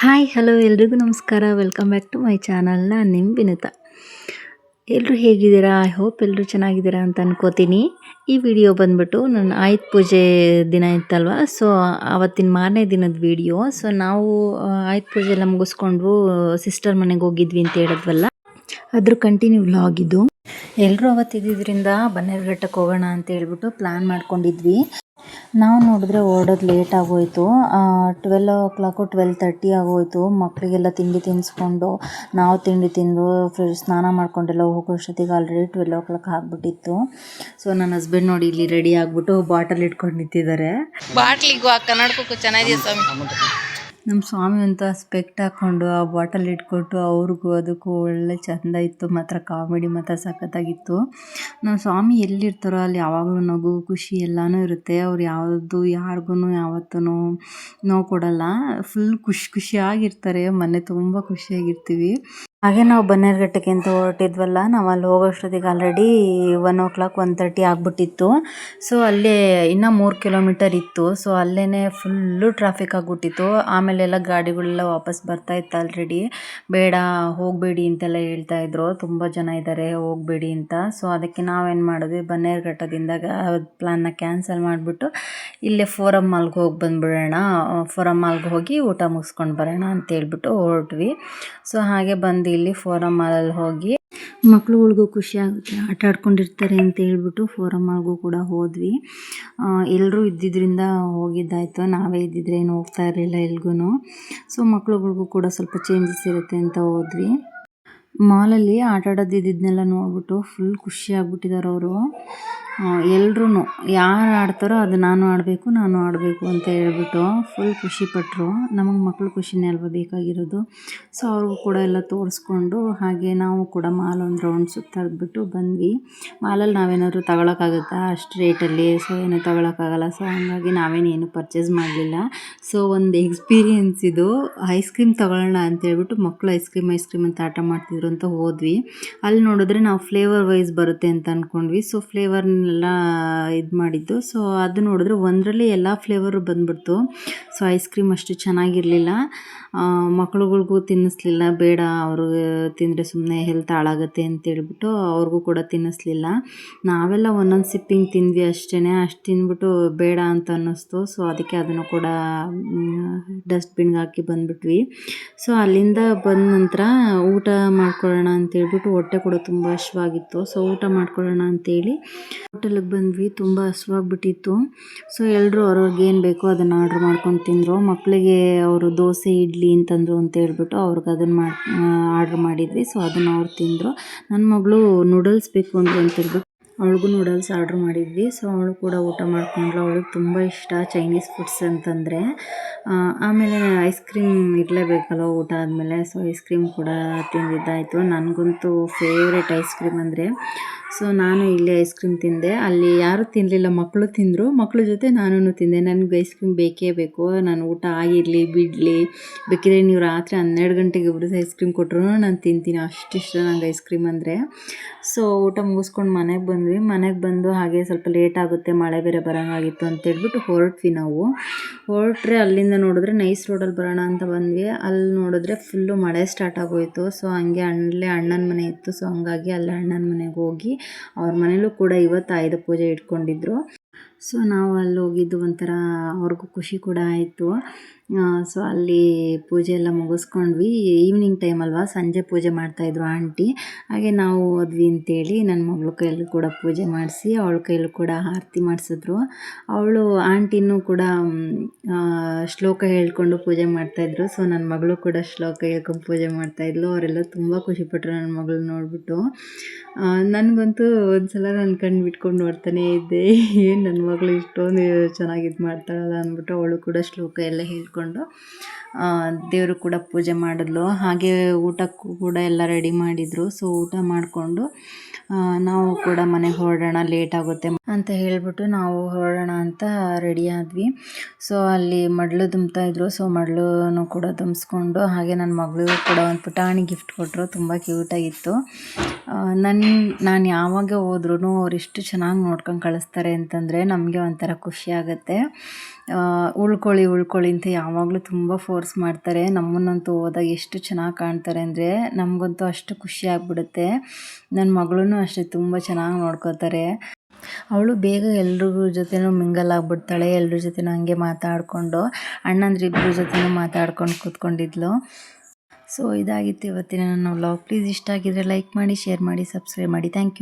Hi hello ಎಲ್ರಿಗೂ ನಮಸ್ಕಾರ. Welcome back to my channel. ನಾನು ನಿಮ್ಮ ವಿನುತಾ. ಎಲ್ಲರೂ ಹೇಗಿದ್ದೀರಾ? ಐ ಹೋಪ್ ಎಲ್ಲರೂ ಚೆನ್ನಾಗಿದ್ದೀರಾ ಅಂತ ಅನ್ಕೋತೀನಿ. ಈ ವಿಡಿಯೋ ಬಂದ್ಬಿಟ್ಟು ನನ್ನ ಆಯುಧ ಪೂಜೆ ದಿನ ಇತ್ತಲ್ವ, ಸೊ ಆವತ್ತಿನ ಮಾರನೇ ದಿನದ ವಿಡಿಯೋ. ಸೊ ನಾವು ಆಯುಧ ಪೂಜೆ ಎಲ್ಲ ಮುಗಿಸ್ಕೊಂಡು ಸಿಸ್ಟರ್ ಮನೆಗೆ ಹೋಗಿದ್ವಿ ಅಂತ ಹೇಳಿದ್ವಲ್ಲ, ಅದ್ರ ಕಂಟಿನ್ಯೂ ವ್ಲಾಗ್ ಇದು. ಎಲ್ಲರೂ ಅವತ್ತಿದ್ದರಿಂದ ಬನ್ನೇರುಘಟ್ಟಕ್ಕೆ ಹೋಗೋಣ ಅಂತ ಹೇಳ್ಬಿಟ್ಟು ಪ್ಲ್ಯಾನ್ ಮಾಡ್ಕೊಂಡಿದ್ವಿ. ನಾವು ನೋಡಿದ್ರೆ ಓಡೋದು ಲೇಟ್ ಆಗೋಯಿತು. 12 o'clock 12:30 ಆಗೋಯಿತು. ಮಕ್ಕಳಿಗೆಲ್ಲ ತಿಂಡಿ ತಿನ್ನಿಸ್ಕೊಂಡು ನಾವು ತಿಂಡಿ ತಿಂದು ಸ್ನಾನ ಮಾಡ್ಕೊಂಡೆಲ್ಲ ಹೋಗೋಷ್ಟೊತ್ತಿಗೆ ಆಲ್ರೆಡಿ 12 o'clock ಆಗಿಬಿಟ್ಟಿತ್ತು. ಸೊ ನನ್ನ ಹಸ್ಬೆಂಡ್ ನೋಡಿ ಇಲ್ಲಿ ರೆಡಿ ಆಗಿಬಿಟ್ಟು ಬಾಟಲ್ ಇಟ್ಕೊಂಡು ನಿಂತಿದ್ದಾರೆ. ಬಾಟ್ಲಿಗೂ ಕನ್ನಡಕ್ಕೂ ಚೆನ್ನಾಗಿದೆ ಸ್ವಾಮಿ. ನಮ್ಮ ಸ್ವಾಮಿ ಅಂತ ಸ್ಪೆಕ್ಟ್ ಹಾಕ್ಕೊಂಡು ಆ ಬಾಟಲ್ ಇಟ್ಕೊಟ್ಟು ಅವ್ರಿಗೂ ಅದಕ್ಕೂ ಒಳ್ಳೆ ಚೆಂದ ಇತ್ತು. ಮಾತ್ರ ಕಾಮಿಡಿ ಮಾತ್ರ ಸಖತ್ತಾಗಿತ್ತು. ನಮ್ಮ ಸ್ವಾಮಿ ಎಲ್ಲಿರ್ತಾರೋ ಅಲ್ಲಿ ಯಾವಾಗಲೂ ನಗು ಖುಷಿ ಎಲ್ಲನೂ ಇರುತ್ತೆ. ಅವ್ರು ಯಾವುದು ಯಾರಿಗೂ ಯಾವತ್ತೂ ನೋವು ಕೊಡಲ್ಲ. ಫುಲ್ ಖುಷಿಯಾಗಿರ್ತಾರೆ. ಮನೆ ತುಂಬ ಖುಷಿಯಾಗಿರ್ತೀವಿ. ಹಾಗೆ ನಾವು ಬನ್ನೇರುಘಟ್ಟಕ್ಕೆ ಅಂತ ಹೊರಟಿದ್ವಲ್ಲ, ನಾವು ಅಲ್ಲಿ ಹೋಗೋಷ್ಟೊತ್ತಿಗೆ ಆಲ್ರೆಡಿ 1 o'clock 1:30 ಆಗಿಬಿಟ್ಟಿತ್ತು. ಸೊ ಅಲ್ಲೇ ಇನ್ನೂ 3 ಕಿಲೋಮೀಟರ್ ಇತ್ತು. ಸೊ ಅಲ್ಲೇ ಫುಲ್ಲು ಟ್ರಾಫಿಕ್ ಆಗಿಬಿಟ್ಟಿತ್ತು. ಆಮೇಲೆಲ್ಲ ಗಾಡಿಗಳೆಲ್ಲ ವಾಪಸ್ ಬರ್ತಾ ಇತ್ತು ಆಲ್ರೆಡಿ. ಬೇಡ ಹೋಗಬೇಡಿ ಅಂತೆಲ್ಲ ಹೇಳ್ತಾಯಿದ್ರು. ತುಂಬ ಜನ ಇದ್ದಾರೆ ಹೋಗಬೇಡಿ ಅಂತ. ಸೊ ಅದಕ್ಕೆ ನಾವೇನು ಮಾಡಿದ್ವಿ, ಬನ್ನೇರುಘಟ್ಟದಿಂದ ಪ್ಲ್ಯಾನ್ನ ಕ್ಯಾನ್ಸಲ್ ಮಾಡಿಬಿಟ್ಟು ಇಲ್ಲೇ ಫೋರಮ್ ಮಾಲ್ಗೆ ಹೋಗಿ ಬಂದುಬಿಡೋಣ, ಫೋರಮ್ ಮಾಲ್ಗೆ ಹೋಗಿ ಊಟ ಮುಗಿಸ್ಕೊಂಡು ಬರೋಣ ಅಂತೇಳ್ಬಿಟ್ಟು ಹೊರಟ್ವಿ. ಸೊ ಹಾಗೆ ಬಂದು ಇಲ್ಲಿ ಫೋರಮ್ ಮಾಲಲ್ಲಿ ಹೋಗಿ ಮಕ್ಳುಗಳ್ಗೂ ಖುಷಿ ಆಗುತ್ತೆ, ಆಟ ಆಡ್ಕೊಂಡಿರ್ತಾರೆ ಅಂತ ಹೇಳ್ಬಿಟ್ಟು ಫೋರಮ್ ಮಾಲ್ಗೂ ಕೂಡ ಹೋದ್ವಿ. ಎಲ್ಲರೂ ಇದ್ದಿದ್ದರಿಂದ ಹೋಗಿದ್ದಾಯಿತು. ನಾವೇ ಇದ್ದಿದ್ರೆ ಏನು ಹೋಗ್ತಾ ಇರಲಿಲ್ಲ ಎಲ್ಗೂ. ಸೊ ಮಕ್ಳುಗಳ್ಗೂ ಕೂಡ ಸ್ವಲ್ಪ ಚೇಂಜಸ್ ಇರುತ್ತೆ ಅಂತ ಹೋದ್ವಿ. ಮಾಲಲ್ಲಿ ಆಟ ಆಡೋದಿದ್ದನ್ನೆಲ್ಲ ನೋಡ್ಬಿಟ್ಟು ಫುಲ್ ಖುಷಿ ಆಗ್ಬಿಟ್ಟಿದ್ದಾರೆ ಅವರು. ಎಲ್ರೂ ಯಾರು ಆಡ್ತಾರೋ ಅದು ನಾನು ಆಡಬೇಕು ಅಂತ ಹೇಳ್ಬಿಟ್ಟು ಫುಲ್ ಖುಷಿಪಟ್ಟರು. ನಮಗೆ ಮಕ್ಕಳು ಖುಷಿನೇ ಅಲ್ವಾ ಬೇಕಾಗಿರೋದು. ಸೊ ಅವ್ರಿಗೂ ಕೂಡ ಎಲ್ಲ ತೋರಿಸ್ಕೊಂಡು ಹಾಗೆ ನಾವು ಕೂಡ ಮಾಲ್ ಒಂದು ರೌಂಡ್ ಸುತ್ತಾಡ್ಬಿಟ್ಟು ಬಂದ್ವಿ. ಮಾಲಲ್ಲಿ ನಾವೇನಾದರೂ ತಗೊಳಕ್ಕಾಗುತ್ತಾ ಅಷ್ಟು ರೇಟಲ್ಲಿ? ಸೊ ಏನೂ ತಗೊಳಕ್ಕಾಗಲ್ಲ. ಸೊ ಹಾಗಾಗಿ ನಾವೇನೇನು ಪರ್ಚೇಸ್ ಮಾಡಲಿಲ್ಲ. ಸೊ ಒಂದು ಎಕ್ಸ್ಪೀರಿಯೆನ್ಸ್ ಇದು. ಐಸ್ ಕ್ರೀಮ್ ತಗೊಳ್ಳೋಣ ಅಂತೇಳ್ಬಿಟ್ಟು ಮಕ್ಕಳು ಐಸ್ ಕ್ರೀಮ್ ಅಂತ ಆಟ ಮಾಡ್ತಿದ್ರು ಅಂತ ಹೋದ್ವಿ. ಅಲ್ಲಿ ನೋಡಿದ್ರೆ ನಾವು ಫ್ಲೇವರ್ ವೈಸ್ ಬರುತ್ತೆ ಅಂತ ಅಂದ್ಕೊಂಡ್ವಿ. ಸೊ ಫ್ಲೇವರ್ನೆಲ್ಲ ಇದು ಮಾಡಿದ್ದು. ಸೊ ಅದು ನೋಡಿದ್ರೆ ಒಂದರಲ್ಲಿ ಎಲ್ಲ ಫ್ಲೇವರು ಬಂದ್ಬಿಡ್ತು. ಸೊ ಐಸ್ ಕ್ರೀಮ್ ಅಷ್ಟು ಚೆನ್ನಾಗಿರಲಿಲ್ಲ. ಮಕ್ಳುಗಳ್ಗೂ ತಿನ್ನಿಸ್ಲಿಲ್ಲ. ಬೇಡ ಅವರು ತಿಂದರೆ ಸುಮ್ಮನೆ ಹೆಲ್ತ್ ಹಾಳಾಗುತ್ತೆ ಅಂತೇಳ್ಬಿಟ್ಟು ಅವ್ರಿಗೂ ಕೂಡ ತಿನ್ನಿಸ್ಲಿಲ್ಲ. ನಾವೆಲ್ಲ ಒಂದೊಂದು ಸಿಪ್ಪಿಂಗ್ ತಿಂದ್ವಿ ಅಷ್ಟೇ. ಅಷ್ಟು ತಿಂದ್ಬಿಟ್ಟು ಬೇಡ ಅಂತ ಅನ್ನಿಸ್ತು. ಸೊ ಅದಕ್ಕೆ ಅದನ್ನು ಕೂಡ ಡಸ್ಟ್ಬಿನ್ಗೆ ಹಾಕಿ ಬಂದುಬಿಟ್ವಿ. ಸೊ ಅಲ್ಲಿಂದ ಬಂದ ನಂತರ ಊಟ ಮಾಡ್ಕೊಳ್ಳೋಣ ಅಂತೇಳ್ಬಿಟ್ಟು ಹೊಟ್ಟೆ ಕೂಡ ತುಂಬ ಹಶ್ವಾಗಿತ್ತು. ಸೊ ಊಟ ಮಾಡ್ಕೊಳ್ಳೋಣ ಅಂತೇಳಿ ಹೋಟೆಲಿಗೆ ಬಂದ್ವಿ. ತುಂಬ ಹಶ್ವಾಗ್ಬಿಟ್ಟಿತ್ತು. ಸೊ ಎಲ್ಲರೂ ಅವ್ರವ್ರಿಗೆ ಏನು ಬೇಕೋ ಅದನ್ನು ಆರ್ಡ್ರ್ ಮಾಡ್ಕೊಂಡು ತಿಂದರು. ಮಕ್ಕಳಿಗೆ ಅವರು ದೋಸೆ ಇಡ್ಲಿ ಅಂತಂದರು ಅಂತ ಹೇಳ್ಬಿಟ್ಟು ಅವ್ರಿಗೆ ಅದನ್ನು ಆರ್ಡ್ರ್ ಮಾಡಿದ್ವಿ. ಸೊ ಅದನ್ನು ಅವ್ರು ತಿಂದರು. ನನ್ನ ಮಗಳು ನೂಡಲ್ಸ್ ಬೇಕು ಅಂದರು ಅಂತೇಳ್ಬಿಟ್ಟು ಅವಳಿಗೂ ನೂಡಲ್ಸ್ ಆರ್ಡ್ರ್ ಮಾಡಿದ್ವಿ. ಸೊ ಅವಳು ಕೂಡ ಊಟ ಮಾಡ್ಕೊಂಡ್ಳು. ಅವಳಿಗೆ ತುಂಬ ಇಷ್ಟ ಚೈನೀಸ್ ಫುಡ್ಸ್ ಅಂತಂದರೆ. ಆಮೇಲೆ ಐಸ್ ಕ್ರೀಮ್ ಇರಲೇಬೇಕಲ್ಲ ಊಟ ಆದಮೇಲೆ. ಸೊ ಐಸ್ ಕ್ರೀಮ್ ಕೂಡ ತಿಂದಿದ್ದಾಯಿತು. ನನಗಂತೂ ಫೇವ್ರೆಟ್ ಐಸ್ ಕ್ರೀಮ್ ಅಂದರೆ. ಸೊ ನಾನು ಇಲ್ಲಿ ಐಸ್ ಕ್ರೀಮ್ ತಿಂದೆ. ಅಲ್ಲಿ ಯಾರೂ ತಿನ್ನಲಿಲ್ಲ, ಮಕ್ಕಳು ತಿಂದರು. ಮಕ್ಕಳ ಜೊತೆ ನಾನು ತಿಂದೆ. ನನಗೆ ಐಸ್ ಕ್ರೀಮ್ ಬೇಕೇ ಬೇಕು. ನಾನು ಊಟ ಆಗಿರಲಿ ಬಿಡಲಿ, ಬೇಕಿದ್ರೆ ನೀವು ರಾತ್ರಿ 12 ಗಂಟೆಗೆ ಇಬ್ಬರು ಐಸ್ ಕ್ರೀಮ್ ಕೊಟ್ಟರು ನಾನು ತಿಂತೀನಿ. ಅಷ್ಟಿಷ್ಟ ನನಗೆ ಐಸ್ ಕ್ರೀಮ್ ಅಂದರೆ. ಸೊ ಊಟ ಮುಗಿಸ್ಕೊಂಡು ಮನೆಗೆ ಬಂದ್ವಿ. ಮನೆಗೆ ಬಂದು ಹಾಗೆ ಸ್ವಲ್ಪ ಲೇಟ್ ಆಗುತ್ತೆ, ಮಳೆ ಬೇರೆ ಬರೋಂಗಾಗಿತ್ತು ಅಂತೇಳ್ಬಿಟ್ಟು ಹೊರಟ್ವಿ. ನಾವು ಹೊರಟ್ರೆ ಅಲ್ಲಿಂದ ನೋಡಿದ್ರೆ ನೈಸ್ ರೋಡಲ್ಲಿ ಬರೋಣ ಅಂತ ಬಂದ್ವಿ. ಅಲ್ಲಿ ನೋಡಿದ್ರೆ ಫುಲ್ಲು ಮಳೆ ಸ್ಟಾರ್ಟ್ ಆಗೋಯಿತು. ಸೊ ಹಂಗೆ ಅಲ್ಲೇ ಅಣ್ಣನ ಮನೆ ಇತ್ತು. ಸೊ ಹಂಗಾಗಿ ಅಲ್ಲೇ ಅಣ್ಣನ ಮನೆಗೆ ಹೋಗಿ ಅವ್ರ ಮನೇಲೂ ಕೂಡ ಇವತ್ತು ಆಯುಧ ಪೂಜೆ ಇಟ್ಕೊಂಡಿದ್ರು. ಸೊ ನಾವು ಅಲ್ಲಿ ಹೋಗಿದ್ದು ಒಂಥರ ಅವ್ರಿಗೂ ಖುಷಿ ಕೂಡ ಆಯಿತು. ಸೊ ಅಲ್ಲಿ ಪೂಜೆ ಎಲ್ಲ ಮುಗಿಸ್ಕೊಂಡ್ವಿ. ಈವ್ನಿಂಗ್ ಟೈಮ್ ಅಲ್ವಾ, ಸಂಜೆ ಪೂಜೆ ಮಾಡ್ತಾಯಿದ್ರು ಆಂಟಿ. ಹಾಗೆ ನಾವು ಹೋದ್ವಿ ಅಂತೇಳಿ ನನ್ನ ಮಗಳ ಕೈಯಲ್ಲೂ ಕೂಡ ಪೂಜೆ ಮಾಡಿಸಿ ಅವಳ ಕೈಯಲ್ಲೂ ಕೂಡ ಆರತಿ ಮಾಡಿಸಿದ್ರು. ಅವಳು ಆಂಟಿನೂ ಕೂಡ ಶ್ಲೋಕ ಹೇಳ್ಕೊಂಡು ಪೂಜೆ ಮಾಡ್ತಾಯಿದ್ರು. ಸೊ ನನ್ನ ಮಗಳು ಕೂಡ ಶ್ಲೋಕ ಹೇಳ್ಕೊಂಡು ಪೂಜೆ ಮಾಡ್ತಾಯಿದ್ಲು. ಅವರೆಲ್ಲ ತುಂಬ ಖುಷಿಪಟ್ಟರು ನನ್ನ ಮಗಳು ನೋಡಿಬಿಟ್ಟು. ನನಗಂತೂ ಒಂದು ಸಲ ನನ್ನ ಕಣ್ಣು ಬಿಟ್ಕೊಂಡು ನೋಡ್ತಾನೇ ಇದ್ದೆ, ಏನು ನನ್ನ ಮಗಳು ಇಷ್ಟೊಂದು ಚೆನ್ನಾಗಿ ಇದು ಮಾಡ್ತಾಳಲ್ಲ ಅಂದ್ಬಿಟ್ಟು. ಅವಳು ಕೂಡ ಶ್ಲೋಕ ಎಲ್ಲ ಹೇಳ್ಕೊಂಡು ದೇವರು ಕೂಡ ಪೂಜೆ ಮಾಡಿದ್ಲು. ಹಾಗೆ ಊಟಕ್ಕೂ ಕೂಡ ಎಲ್ಲ ರೆಡಿ ಮಾಡಿದರು. ಸೊ ಊಟ ಮಾಡಿಕೊಂಡು ನಾವು ಕೂಡ ಮನೆಗೆ ಹೊರಡೋಣ, ಲೇಟ್ ಆಗುತ್ತೆ ಅಂತ ಹೇಳಿಬಿಟ್ಟು ನಾವು ಹೊರಡೋಣ ಅಂತ ರೆಡಿ ಆದ್ವಿ. ಸೊ ಅಲ್ಲಿ ಮಡ್ಲು ತುಂಬ್ತಾಯಿದ್ರು. ಸೊ ಮಡ್ಲೂ ಕೂಡ ತುಂಬಿಸ್ಕೊಂಡು ಹಾಗೆ ನನ್ನ ಮಗಳಿಗೂ ಕೂಡ ಒಂದು ಪುಟಾಣಿ ಗಿಫ್ಟ್ ಕೊಟ್ಟರು. ತುಂಬ ಕ್ಯೂಟಾಗಿತ್ತು. ನಾನು ಯಾವಾಗ ಹೋದ್ರೂ ಅವ್ರು ಎಷ್ಟು ಚೆನ್ನಾಗಿ ನೋಡ್ಕೊಂಡು ಕಳಿಸ್ತಾರೆ ಅಂತಂದರೆ ನಮಗೆ ಒಂಥರ ಖುಷಿ ಆಗುತ್ತೆ. ಉಳ್ಕೊಳ್ಳಿ ಅಂತ ಯಾವಾಗಲೂ ತುಂಬ ಫೋರ್ಸ್ ಮಾಡ್ತಾರೆ. ನಮ್ಮನ್ನಂತೂ ಹೋದಾಗ ಎಷ್ಟು ಚೆನ್ನಾಗಿ ಕಾಣ್ತಾರೆ ಅಂದರೆ ನಮಗಂತೂ ಅಷ್ಟು ಖುಷಿ ಆಗ್ಬಿಡುತ್ತೆ. ನನ್ನ ಮಗಳೂ ಅಷ್ಟೇ ತುಂಬ ಚೆನ್ನಾಗಿ ನೋಡ್ಕೋತಾರೆ. ಅವಳು ಬೇಗ ಎಲ್ರಿಗೂ ಜೊತೆನೂ ಮಿಂಗಲ್ ಆಗಿಬಿಡ್ತಾಳೆ. ಎಲ್ರ ಜೊತೆನೂ ಹಂಗೆ ಮಾತಾಡಿಕೊಂಡು ಅಣ್ಣಂದ್ರಿಬ್ಬರ ಜೊತೆನೂ ಮಾತಾಡ್ಕೊಂಡು ಕೂತ್ಕೊಂಡಿದ್ಲು. ಸೊ ಇದಾಗಿತ್ತು ಇವತ್ತಿನ ನನ್ನ ವ್ಲಾಗ್. ಪ್ಲೀಸ್ ಇಷ್ಟ ಆಗಿದ್ರೆ ಲೈಕ್ ಮಾಡಿ, ಶೇರ್ ಮಾಡಿ, ಸಬ್ಸ್ಕ್ರೈಬ್ ಮಾಡಿ. Thank you.